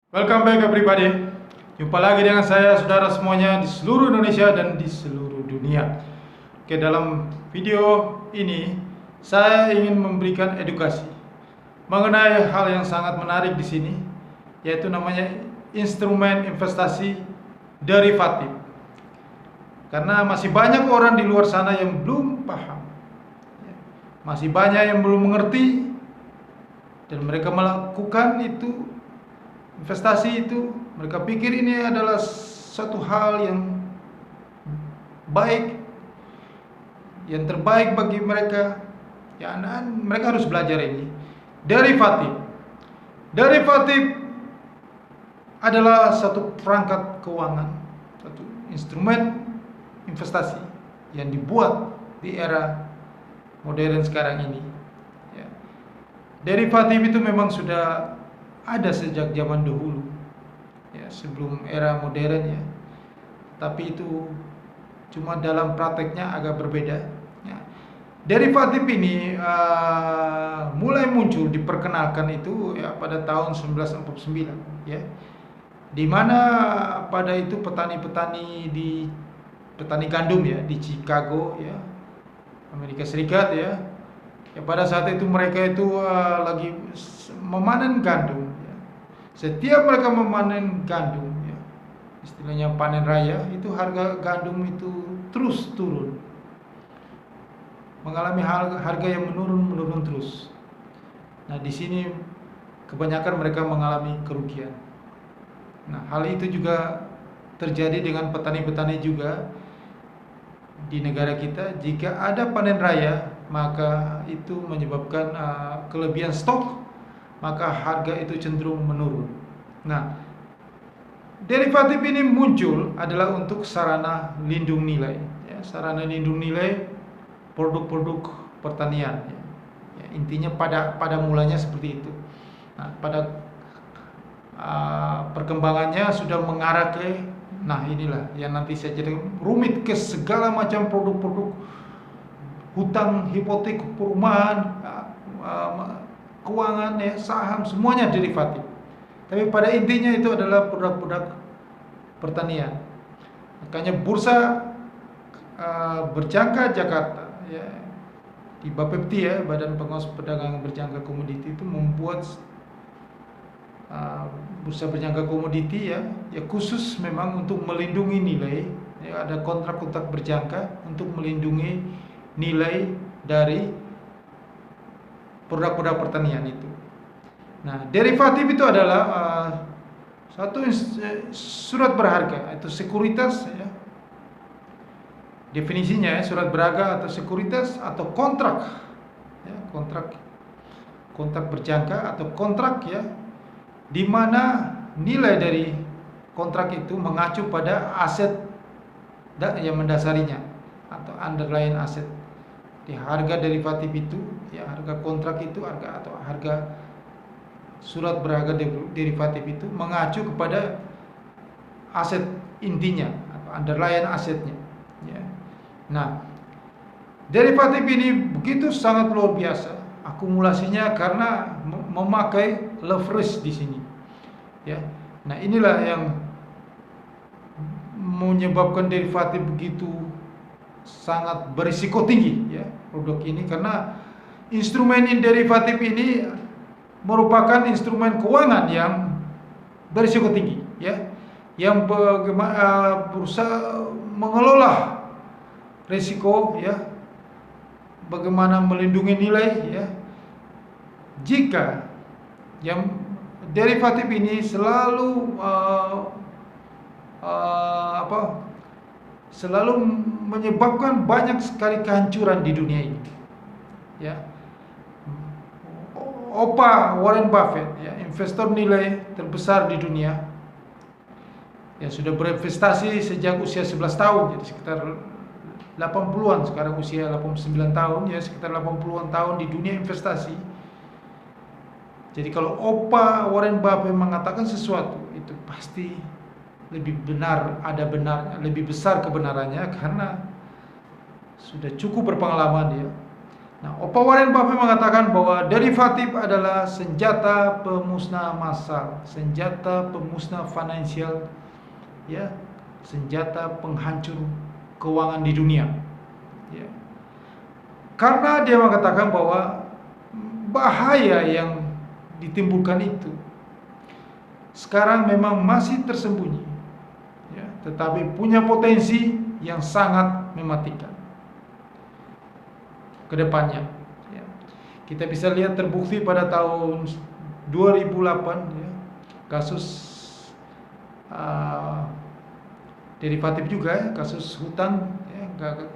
Welcome back everybody. Jumpa lagi dengan saya saudara semuanya di seluruh Indonesia dan di seluruh dunia. Oke, dalam video ini saya ingin memberikan edukasi mengenai hal yang sangat menarik di sini, yaitu namanya instrumen investasi derivatif. Karena masih banyak orang di luar sana yang belum paham, masih banyak yang belum mengerti, dan mereka melakukan itu investasi itu, mereka pikir ini adalah satu hal yang baik, yang terbaik bagi mereka. Ya, mereka harus belajar ini. Derivatif. Derivatif adalah satu perangkat keuangan, satu instrumen investasi yang dibuat di era modern sekarang ini. Ya. Derivatif itu memang sudah ada sejak zaman dahulu, ya, sebelum era modern ya. Tapi itu cuma dalam prakteknya agak berbeda. Ya. Derivatif ini mulai muncul, diperkenalkan itu ya pada tahun 1949, ya. Di mana pada itu petani-petani gandum ya di Chicago ya, Amerika Serikat ya. Ya, pada saat itu mereka itu lagi memanen gandum. Ya. Setiap mereka memanen gandum, ya, istilahnya panen raya, itu harga gandum itu terus turun, mengalami harga yang menurun terus. Nah, di sini kebanyakan mereka mengalami kerugian. Nah, hal itu juga terjadi dengan petani-petani juga di negara kita. Jika ada panen raya, maka itu menyebabkan kelebihan stok, maka harga itu cenderung menurun. Nah, derivatif ini muncul adalah untuk sarana lindung nilai, ya, sarana lindung nilai produk-produk pertanian. Ya. Ya, intinya pada mulanya seperti itu. Nah, pada perkembangannya sudah mengarah ke, nah inilah yang nanti saya jadi rumit, ke segala macam produk-produk hutang, hipotek, perumahan, keuangan, ya, saham, semuanya derivatif. Tapi pada intinya itu adalah produk-produk pertanian. Makanya bursa berjangka Jakarta, ya, di Bapepti ya, Badan Pengawas Perdagangan Berjangka Komoditi itu membuat bursa berjangka komoditi ya khusus memang untuk melindungi nilai. Ya, ada kontrak-kontrak berjangka untuk melindungi nilai dari produk-produk pertanian itu. Nah, derivatif itu adalah satu surat berharga, itu sekuritas ya. Definisinya ya, surat berharga atau sekuritas atau kontrak ya, kontrak berjangka atau kontrak ya, di mana nilai dari kontrak itu mengacu pada aset yang mendasarinya atau underlying aset. Di harga derivatif itu, ya, harga kontrak itu, harga surat berharga derivatif itu mengacu kepada aset intinya atau underlying asetnya. Ya. Nah, derivatif ini begitu sangat luar biasa akumulasinya karena memakai leverage di sini. Ya. Nah, inilah yang menyebabkan derivatif begitu sangat berisiko tinggi ya produk ini, karena instrumen derivatif ini merupakan instrumen keuangan yang berisiko tinggi ya, yang berusaha mengelola risiko ya, bagaimana melindungi nilai ya. Jika yang derivatif ini selalu selalu menyebabkan banyak sekali kehancuran di dunia ini ya. Opa Warren Buffett ya, investor nilai terbesar di dunia, ya, sudah berinvestasi sejak usia 11 tahun, jadi sekitar 80-an, sekarang usia 89 tahun ya, sekitar 80-an tahun di dunia investasi. Jadi kalau Opa Warren Buffett mengatakan sesuatu, itu pasti lebih benar, lebih besar kebenarannya, karena sudah cukup berpengalaman dia. Nah, Opa Warren Buffett mengatakan bahwa derivatif adalah senjata pemusnah massal, senjata pemusnah finansial, ya, senjata penghancur keuangan di dunia. Ya. Karena dia mengatakan bahwa bahaya yang ditimbulkan itu sekarang memang masih tersembunyi, ya, tetapi punya potensi yang sangat mematikan ke depannya. Ya. Kita bisa lihat terbukti pada tahun 2008, ya, kasus derivatif juga, ya, kasus hutang, ya,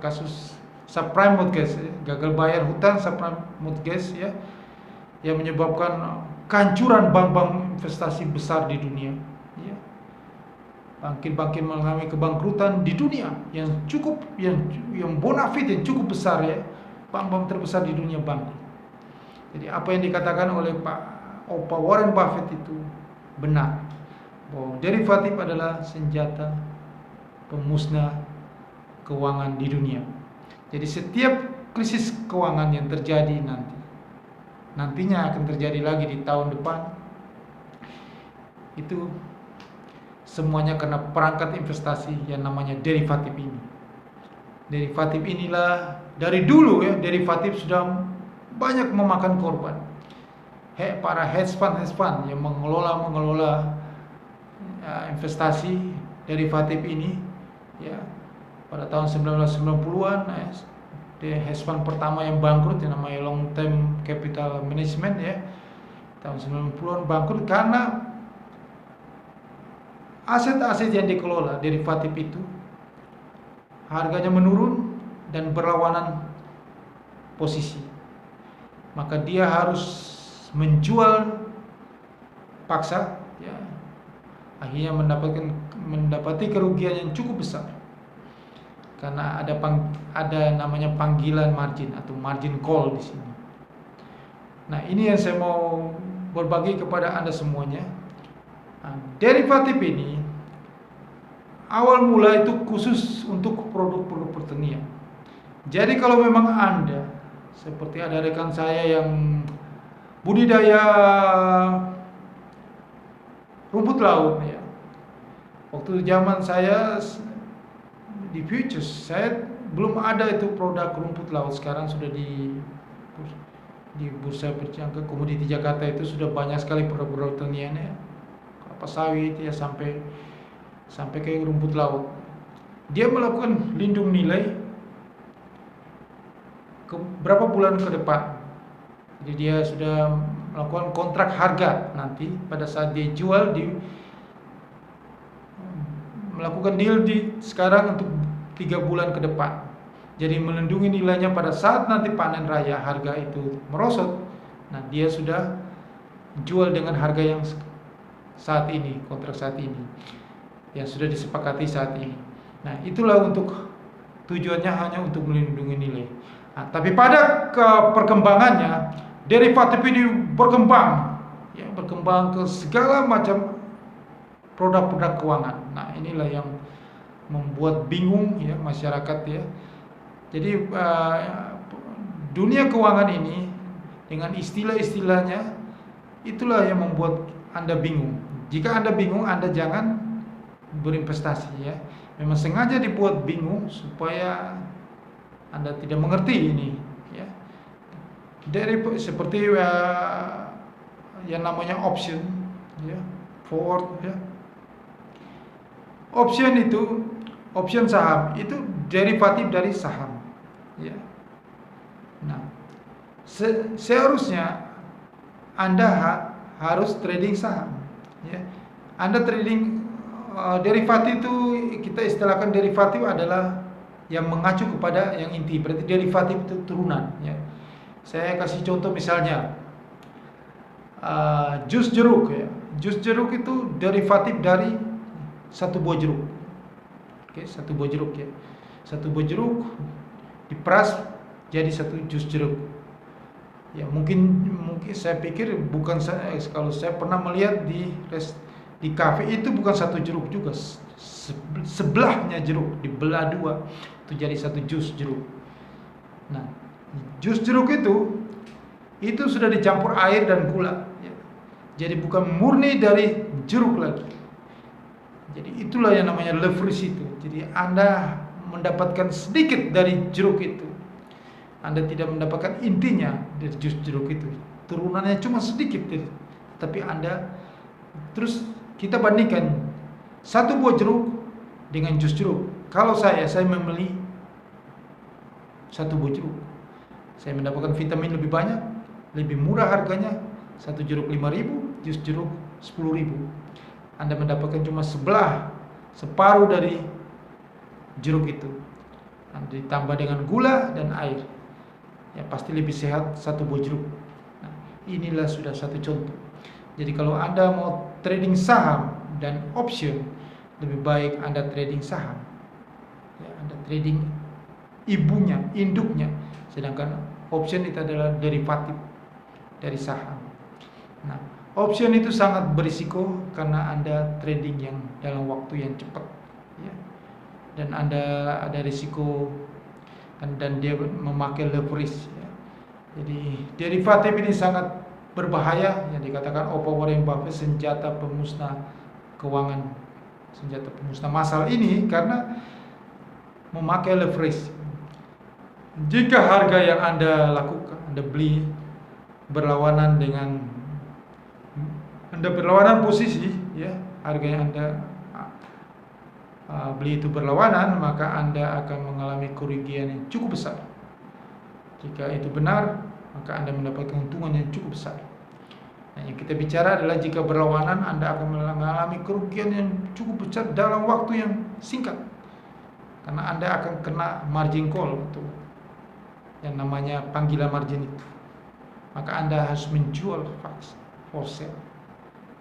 kasus subprime mortgage, ya, gagal bayar hutang subprime mortgage, ya, yang menyebabkan kehancuran bank-bank investasi besar di dunia. Ya. Bangkit-bangkit mengalami kebangkrutan di dunia yang cukup, yang bonafit, yang cukup besar, ya. Bank-bank terbesar di dunia bangkrut. Jadi apa yang dikatakan oleh Pak Opa Warren Buffett itu benar, bahwa derivatif adalah senjata pemusnah keuangan di dunia. Jadi setiap krisis keuangan yang terjadi nantinya akan terjadi lagi di tahun depan, itu semuanya karena perangkat investasi yang namanya derivatif ini. Derivatif inilah dari dulu, ya, derivatif sudah banyak memakan korban. Para hedge fund yang mengelola investasi derivatif ini, ya, pada tahun 1990-an, hedge fund pertama yang bangkrut yang namanya Long Term Capital Management, ya, tahun 90-an bangkrut karena aset-aset yang dikelola derivatif itu harganya menurun dan berlawanan posisi. Maka dia harus menjual paksa, ya, akhirnya mendapati kerugian yang cukup besar. Karena ada namanya panggilan margin atau margin call di sini. Nah, ini yang saya mau berbagi kepada Anda semuanya. Nah, derivatif ini awal mula itu khusus untuk produk-produk pertanian. Jadi kalau memang Anda, seperti ada rekan saya yang budidaya rumput laut, ya. Waktu zaman saya di Futures, saya belum ada itu produk rumput laut. Sekarang sudah di bursa berjangka komoditi Jakarta itu sudah banyak sekali produk-produk pertanian, ya. Kelapa sawit, ya, sampai ke rumput laut. Dia melakukan lindung nilai berapa bulan ke depan. Jadi dia sudah melakukan kontrak harga nanti pada saat dia jual, melakukan deal di sekarang untuk 3 bulan ke depan. Jadi melindungi nilainya pada saat nanti panen raya harga itu merosot. Nah, dia sudah jual dengan harga yang saat ini, kontrak saat ini, yang sudah disepakati saat ini. Nah, itulah tujuannya hanya untuk melindungi nilai. Nah, tapi pada perkembangannya derivatif ini berkembang, ya, berkembang ke segala macam produk-produk keuangan. Nah, inilah yang membuat bingung, ya, masyarakat, ya. Jadi dunia keuangan ini dengan istilah-istilahnya itulah yang membuat Anda bingung. Jika Anda bingung, Anda jangan berinvestasi, ya. Memang sengaja dibuat bingung supaya Anda tidak mengerti ini, ya. Seperti yang namanya option, ya, forward, ya. Option saham itu derivatif dari saham, ya. Nah, seharusnya Anda harus trading saham, ya. Anda trading derivatif itu kita istilahkan derivatif adalah yang mengacu kepada yang inti, berarti derivatif itu turunan, ya. Saya kasih contoh misalnya jus jeruk, ya. Jus jeruk itu derivatif dari satu buah jeruk. Oke, satu buah jeruk, ya. Satu buah jeruk diperas jadi satu jus jeruk. Ya, mungkin saya pikir kalau saya pernah melihat di kafe itu bukan satu jeruk juga, sebelahnya jeruk dibelah dua itu jadi satu jus jeruk. Nah, Jus jeruk itu sudah dicampur air dan gula, ya. Jadi bukan murni dari jeruk lagi. Jadi itulah yang namanya leverage itu. Jadi Anda mendapatkan sedikit dari jeruk itu. Anda tidak mendapatkan intinya dari jus jeruk itu. Turunannya cuma sedikit, tapi Anda terus kita bandingkan satu buah jeruk dengan jus jeruk. Kalau saya membeli satu buah jeruk. Saya mendapatkan vitamin lebih banyak, lebih murah harganya. Satu jeruk 5.000, jus jeruk 10.000. Anda mendapatkan cuma separuh dari jeruk itu. Anda ditambah dengan gula dan air. Ya pasti lebih sehat satu buah jeruk. Nah, inilah sudah satu contoh. Jadi kalau Anda mau trading saham dan option, lebih baik Anda trading saham. Ya, Anda trading ibunya, induknya. Sedangkan option itu adalah derivatif dari saham. Nah, option itu sangat berisiko karena Anda trading yang dalam waktu yang cepat, ya. Dan Anda ada risiko dan dia memakai leverage, ya. Jadi derivatif ini sangat berbahaya, yang dikatakan Warren Buffett senjata pemusnah keuangan, senjata pemusnah massal ini karena memakai leverage. Jika harga yang Anda lakukan, Anda beli berlawanan posisi, ya, harga yang Anda beli itu berlawanan, maka Anda akan mengalami kerugian yang cukup besar. Jika itu benar, maka Anda mendapatkan keuntungan yang cukup besar. Nah, yang kita bicara adalah jika berlawanan, Anda akan mengalami kerugian yang cukup besar dalam waktu yang singkat. Karena Anda akan kena margin call, itu yang namanya panggilan margin itu. Maka Anda harus menjual wholesale.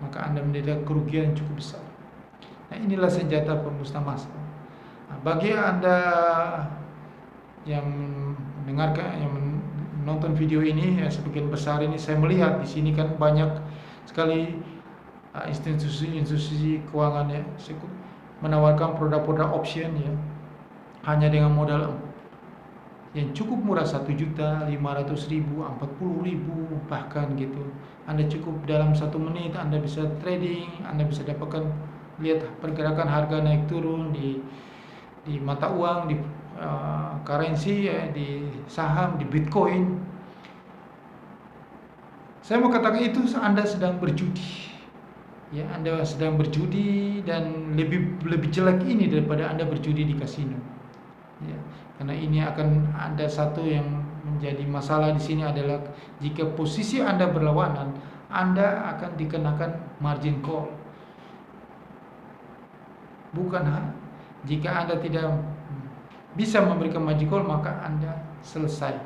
Maka Anda menderita kerugian yang cukup besar. Nah, inilah senjata pemusnah massal. Nah, bagi Anda yang mendengarkan, yang menonton video ini, ya, sebagian besar ini saya melihat di sini kan banyak sekali institusi keuangan, ya, menawarkan produk-produk option, ya, hanya dengan modal yang cukup murah, 1.500.000, 40.000 bahkan gitu. Anda cukup dalam 1 menit Anda bisa trading, Anda bisa dapatkan lihat pergerakan harga naik turun di mata uang, di currency, ya, di saham, di Bitcoin. Saya mau katakan itu Anda sedang berjudi. Ya, Anda sedang berjudi, dan lebih jelek ini daripada Anda berjudi di kasino. Ya, karena ini akan ada satu yang menjadi masalah di sini adalah jika posisi Anda berlawanan, Anda akan dikenakan margin call. Bukan jika Anda tidak bisa memberikan margin call, maka Anda selesai.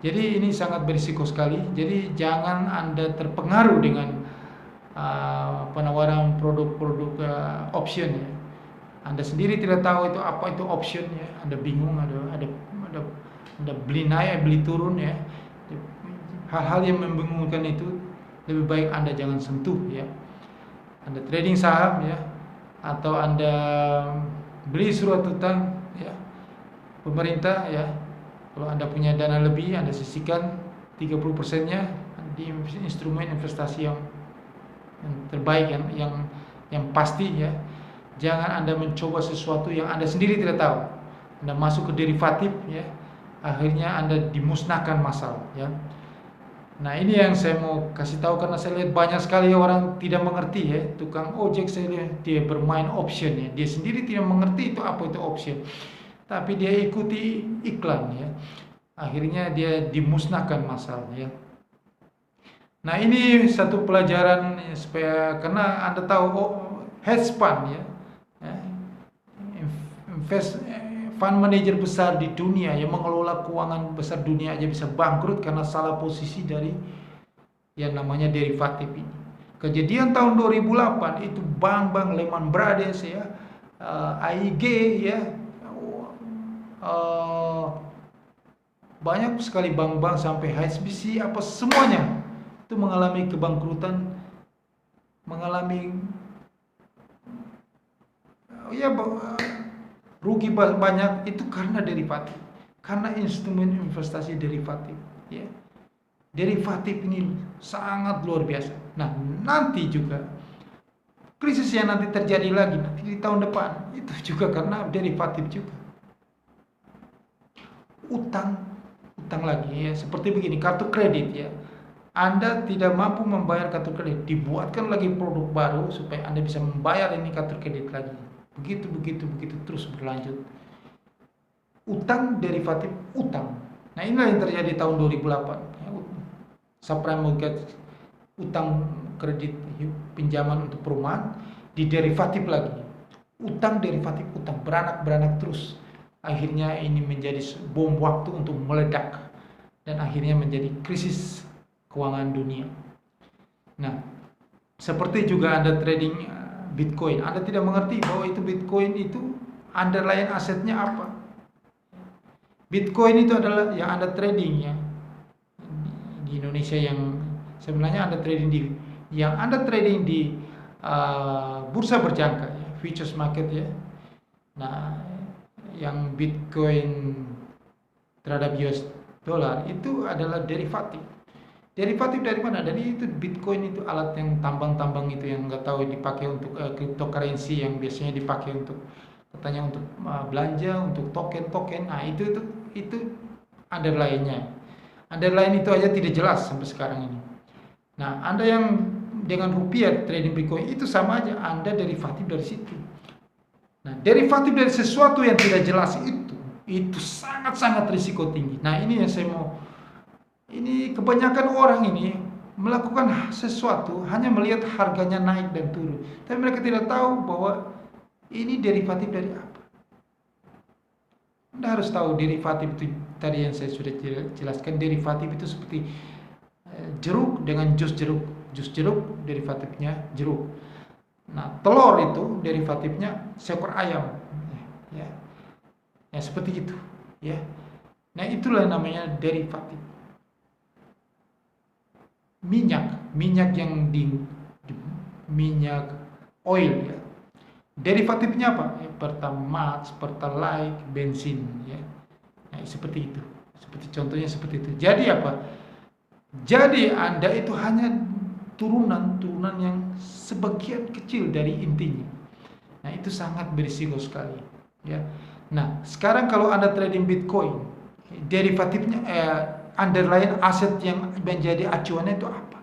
Jadi ini sangat berisiko sekali. Jadi jangan Anda terpengaruh dengan penawaran produk-produk option, ya. Anda sendiri tidak tahu itu apa itu option, ya. Anda bingung, ada beli naik, beli turun, ya. Hal-hal yang membingungkan itu lebih baik Anda jangan sentuh, ya. Anda trading saham, ya, atau Anda beli surat utang, ya, pemerintah, ya. Kalau Anda punya dana lebih, Anda sisihkan 30%-nya di instrumen investasi yang terbaik, yang pasti, ya. Jangan Anda mencoba sesuatu yang Anda sendiri tidak tahu. Anda masuk ke derivatif, ya, akhirnya Anda dimusnahkan massal, ya. Nah, ini yang saya mau kasih tahu karena saya lihat banyak sekali orang tidak mengerti, ya. Tukang ojek saya lihat dia bermain option, ya. Dia sendiri tidak mengerti itu apa itu option. Tapi dia ikuti iklan, ya. Akhirnya dia dimusnahkan massal, ya. Nah, ini satu pelajaran, ya, supaya karena Anda tahu hedge fund, ya. Fund manager besar di dunia yang mengelola keuangan besar dunia aja bisa bangkrut karena salah posisi dari yang namanya derivatif ini. Kejadian tahun 2008 itu bank-bank Lehman Brothers, ya, AIG, ya, banyak sekali bank-bank sampai HSBC apa semuanya itu mengalami kebangkrutan, mengalami rugi banyak itu karena derivatif. Karena instrumen investasi derivatif, ya. Derivatif ini sangat luar biasa. Nah, nanti juga krisis yang nanti terjadi lagi nanti di tahun depan itu juga karena derivatif juga. Utang lagi ya, seperti begini, kartu kredit ya. Anda tidak mampu membayar kartu kredit, dibuatkan lagi produk baru supaya Anda bisa membayar ini kartu kredit lagi. Begitu terus berlanjut. Utang derivatif utang. Nah, inilah yang terjadi tahun 2008. Ya, subprime mortgage, utang kredit pinjaman untuk perumahan di derivatif lagi. Utang derivatif utang, beranak terus. Akhirnya ini menjadi bom waktu untuk meledak dan akhirnya menjadi krisis keuangan dunia. Nah, seperti juga Anda trading Bitcoin, Anda tidak mengerti bahwa itu Bitcoin itu underlying asetnya apa. Bitcoin itu adalah yang Anda trading ya di Indonesia, yang sebenarnya Anda trading di bursa berjangka ya, futures market ya. Nah, yang Bitcoin terhadap US dollar itu adalah derivatif. Derivatif dari mana? Dari itu Bitcoin itu alat yang tambang itu yang nggak tahu dipakai untuk cryptocurrency yang biasanya dipakai untuk katanya untuk belanja, untuk token. Nah, itu underlying-nya. Underlying itu aja tidak jelas sampai sekarang ini. Nah, Anda yang dengan rupiah trading Bitcoin itu sama aja, Anda derivatif dari situ. Nah, derivatif dari sesuatu yang tidak jelas itu sangat risiko tinggi. Nah, ini yang saya mau, ini kebanyakan orang ini melakukan sesuatu hanya melihat harganya naik dan turun, tapi mereka tidak tahu bahwa ini derivatif dari apa. Anda harus tahu derivatif itu tadi yang saya sudah jelaskan. Derivatif itu seperti jeruk dengan jus jeruk. Jus jeruk derivatifnya jeruk. Nah, telur itu derivatifnya seekor ayam, ya seperti itu, ya. Nah, itulah namanya derivatif. Minyak yang di minyak oil, ya. Derivatifnya apa? Ya, Pertamax, Pertalite, bensin, ya. Nah, seperti itu. Seperti contohnya seperti itu. Jadi apa? Jadi Anda itu hanya turunan yang sebagian kecil dari intinya. Nah, itu sangat berisiko sekali, ya. Nah, sekarang kalau Anda trading Bitcoin, derivatifnya underlying aset yang menjadi acuannya itu apa?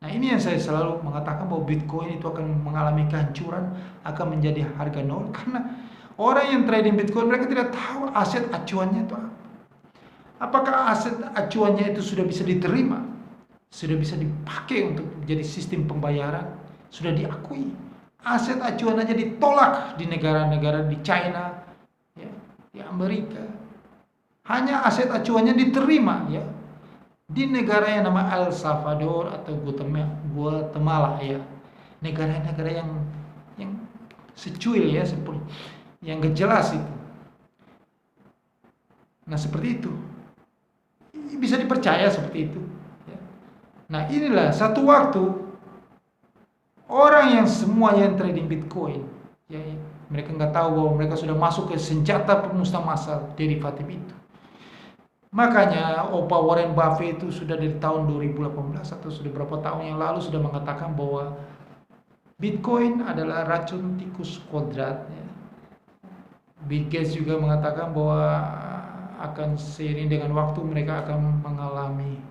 Nah, ini yang saya selalu mengatakan bahwa Bitcoin itu akan mengalami kehancuran, akan menjadi harga nol, karena orang yang trading Bitcoin mereka tidak tahu aset acuannya itu apa. Apakah aset acuannya itu sudah bisa diterima? Sudah bisa dipakai untuk menjadi sistem pembayaran, sudah diakui. Aset acuan aja ditolak di negara-negara di China, ya, di Amerika. Hanya aset acuannya diterima, ya, di negara yang nama El Salvador atau Guatemala, ya, negara-negara yang secuil, ya, seperti yang gak jelas itu. Nah, seperti itu bisa dipercaya seperti itu. Nah, inilah satu waktu orang yang semua yang trading Bitcoin, ya, mereka nggak tahu bahwa mereka sudah masuk ke senjata pemusnah massal derivatif itu. Makanya Opa Warren Buffett itu sudah dari tahun 2018 atau sudah berapa tahun yang lalu sudah mengatakan bahwa Bitcoin adalah racun tikus kuadrat. Ya. Bill Gates juga mengatakan bahwa akan seiring dengan waktu mereka akan mengalami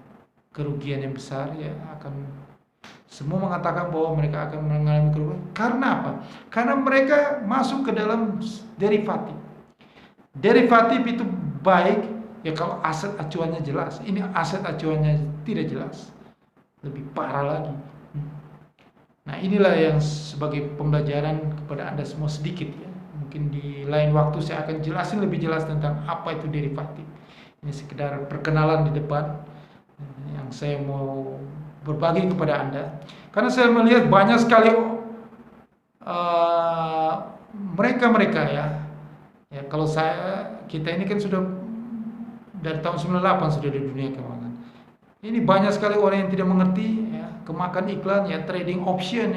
kerugian yang besar, ya, akan semua mengatakan bahwa mereka akan mengalami kerugian. Karena apa? Karena mereka masuk ke dalam derivatif. Derivatif itu baik ya kalau aset acuannya jelas. Ini aset acuannya tidak jelas, lebih parah lagi. Nah, inilah yang sebagai pembelajaran kepada Anda semua sedikit, ya. Mungkin di lain waktu saya akan jelasin lebih jelas tentang apa itu derivatif. Ini sekedar perkenalan di depan yang saya mau berbagi kepada Anda, karena saya melihat banyak sekali mereka ya kalau kita ini kan sudah dari tahun 98 sudah di dunia keuangan. Ini banyak sekali orang yang tidak mengerti, ya, kemakan iklan, ya, trading option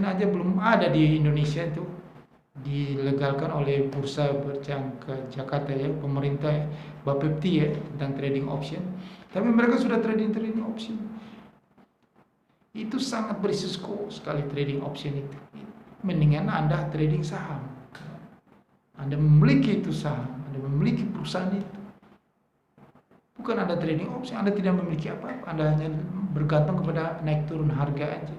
aja belum ada di Indonesia itu. dilegalkan oleh Bursa Berjangka Jakarta ya, pemerintah Bapepti ya, tentang trading option. Tapi mereka sudah trading option. Itu sangat berisiko sekali trading option itu. Mendingan Anda trading saham. Anda memiliki itu saham, Anda memiliki perusahaan itu. Bukan Anda trading option, Anda tidak memiliki apa-apa. Anda hanya bergantung kepada naik turun harga aja.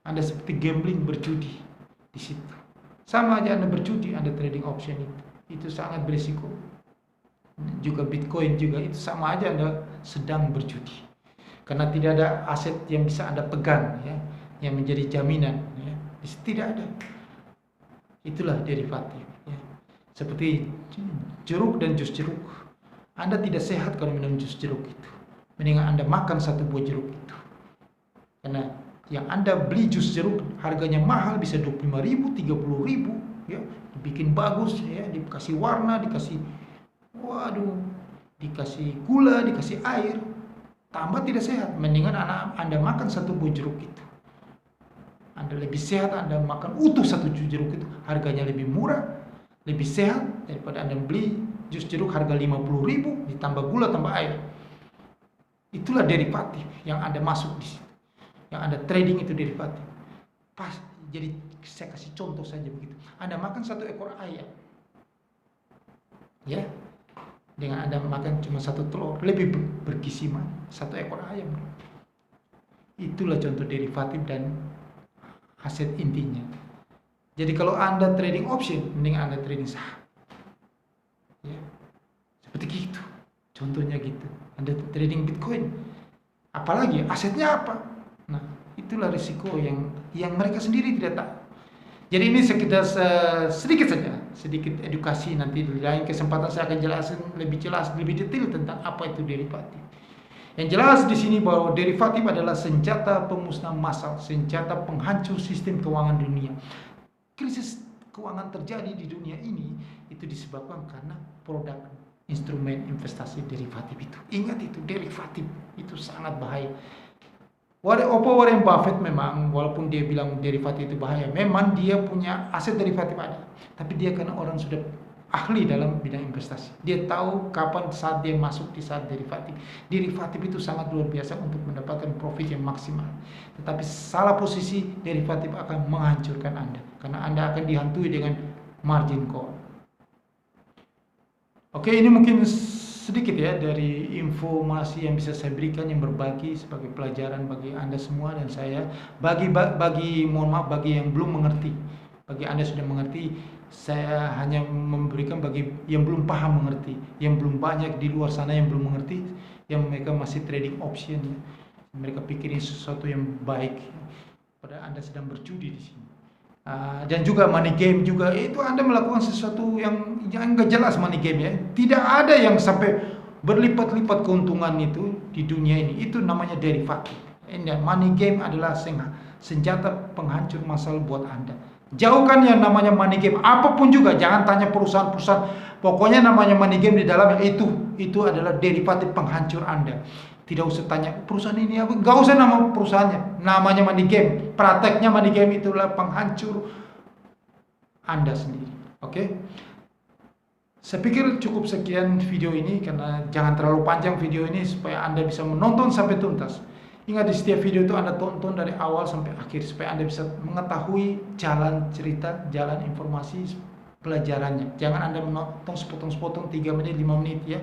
Anda seperti gambling, berjudi di situ. Sama aja Anda berjudi, Anda trading option itu sangat berisiko. Juga Bitcoin juga itu sama aja Anda sedang berjudi. Karena tidak ada aset yang bisa Anda pegang ya, yang menjadi jaminan ya. Tidak ada. Itulah derivatif ya. Seperti jeruk dan jus jeruk. Anda tidak sehat kalau minum jus jeruk itu. Mendingan Anda makan satu buah jeruk itu. Karena yang Anda beli jus jeruk harganya mahal, bisa 25.000, 30.000 ya, dibikin bagus ya, dikasih warna, dikasih dikasih gula, dikasih air, tambah tidak sehat. Mendingan Anda makan satu buah jeruk itu. Anda lebih sehat Anda makan utuh satu jeruk itu, harganya lebih murah, lebih sehat daripada Anda beli jus jeruk harga 50.000 ditambah gula tambah air. Itulah derivatif yang Anda masuk di situ. Yang Anda trading itu derivatif. Jadi saya kasih contoh saja begitu. Anda makan satu ekor ayam. Ya. Dengan Anda makan cuma satu telur, lebih bergizi mana satu ekor ayam. Itulah contoh derivatif dan aset intinya. Jadi kalau Anda trading option, mending Anda trading saham. Ya. Seperti gitu. Contohnya gitu. Anda trading Bitcoin. Apalagi asetnya apa? Nah, itulah risiko yang mereka sendiri tidak tahu. Jadi ini sekitar sedikit saja, sedikit edukasi. Nanti di lain kesempatan saya akan jelasin lebih jelas, lebih detail tentang apa itu derivatif. Yang jelas di sini bahwa derivatif adalah senjata pemusnah massal, senjata penghancur sistem keuangan dunia. Krisis keuangan terjadi di dunia ini itu disebabkan karena produk instrumen investasi derivatif itu. Ingat itu, derivatif itu sangat bahaya. Warren Buffett memang walaupun dia bilang derivatif itu bahaya, memang dia punya aset derivatif ada. Tapi dia karena orang sudah ahli dalam bidang investasi. Dia tahu kapan saat dia masuk di saat derivatif. Derivatif itu sangat luar biasa untuk mendapatkan profit yang maksimal. Tetapi salah posisi, derivatif akan menghancurkan Anda. Karena Anda akan dihantui dengan margin call. Oke, ini mungkin sedikit ya dari informasi yang bisa saya berikan, yang berbagi sebagai pelajaran bagi Anda semua dan saya. Mohon maaf bagi yang belum mengerti. Bagi Anda sudah mengerti, saya hanya memberikan bagi yang belum paham mengerti, yang belum banyak di luar sana yang belum mengerti, yang mereka masih trading option ya. Mereka pikir ini sesuatu yang baik, padahal Anda sedang berjudi di sini. Dan juga money game juga, itu Anda melakukan sesuatu yang nggak jelas money game ya. Tidak ada yang sampai berlipat-lipat keuntungan itu di dunia ini. Itu namanya derivatif. Money game adalah senjata penghancur massal buat Anda. Jauhkan yang namanya money game, apapun juga. Jangan tanya perusahaan-perusahaan. Pokoknya namanya money game di dalamnya itu adalah derivatif penghancur Anda. Tidak usah tanya perusahaan ini apa, nggak usah nama perusahaannya. Namanya money game, prakteknya money game itulah penghancur Anda sendiri. Oke? Saya pikir cukup sekian video ini karena jangan terlalu panjang video ini supaya Anda bisa menonton sampai tuntas. Ingat di setiap video itu Anda tonton dari awal sampai akhir supaya Anda bisa mengetahui jalan cerita, jalan informasi pelajarannya. Jangan Anda menonton sepotong-sepotong 3 menit, 5 menit ya.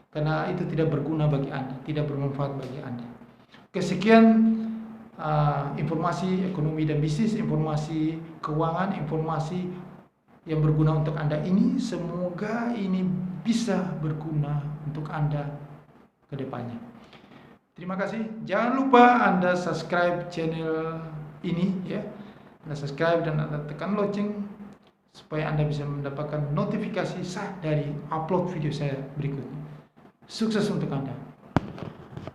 Karena itu tidak berguna bagi Anda, tidak bermanfaat bagi Anda. Oke, sekian informasi ekonomi dan bisnis, informasi keuangan, informasi yang berguna untuk Anda ini. Semoga ini bisa berguna untuk Anda ke depannya. Terima kasih. Jangan lupa Anda subscribe channel ini ya. Anda subscribe dan Anda tekan lonceng supaya Anda bisa mendapatkan notifikasi saat dari upload video saya berikutnya. Sukses untuk Anda.